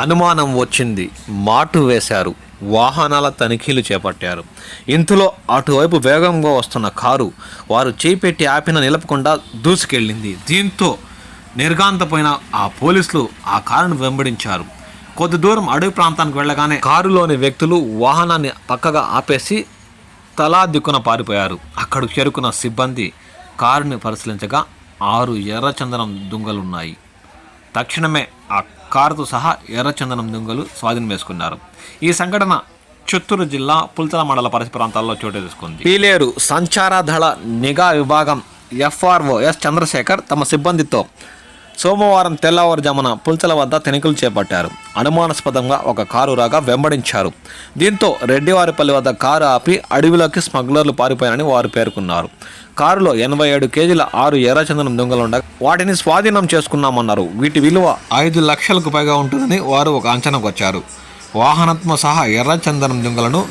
అనుమానం వచ్చింది, మాటు వేశారు, వాహనాల తనిఖీలు చేపట్టారు. ఇంతలో అటువైపు వేగంగా వస్తున్న కారు వారు చేపెట్టి ఆపిన నిలపకుండా దూసుకెళ్ళింది. దీంతో నిర్ఘాంతపోయిన ఆ పోలీసులు ఆ కారును వెంబడించారు. కొద్ది దూరం అడవి ప్రాంతానికి వెళ్ళగానే కారులోని వ్యక్తులు వాహనాన్ని పక్కగా ఆపేసి తలా దిక్కున పారిపోయారు. అక్కడికి చేరుకున్న సిబ్బంది కారుని పరిశీలించగా 6 ఎర్రచందనం దుంగలున్నాయి. తక్షణమే ఆ కారుతో సహా ఎర్రచందనం దుంగలు స్వాధీనం వేసుకున్నారు. ఈ సంఘటన చిత్తూరు జిల్లా పుల్చల మండల పరిసర ప్రాంతాల్లో చోటు చేసుకుంది. పీలేరు సంచార దళ నిఘా విభాగం FRO ఎస్ చంద్రశేఖర్ తమ సిబ్బందితో సోమవారం తెల్లవారుజామున పుల్చల వద్ద తనిఖీలు చేపట్టారు. అనుమానాస్పదంగా ఒక కారు రాగా వెంబడించారు. దీంతో రెడ్డివారిపల్లి వద్ద కారు ఆపి అడవిలోకి స్మగ్లర్లు పారిపోయారని వారు పేర్కొన్నారు. కారులో 87 కేజీల 6 ఎర్రచందనం దుంగలుండగా వాటిని స్వాధీనం చేసుకున్నామన్నారు. వీటి విలువ 5 లక్షలకు పైగా ఉంటుందని వారు ఒక అంచనాకు వచ్చారు. వాహనంతో సహా ఎర్రచందనం దుంగలను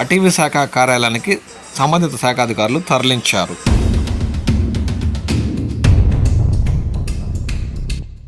అటవీ శాఖ కార్యాలయానికి సంబంధిత శాఖాధికారులు తరలించారు.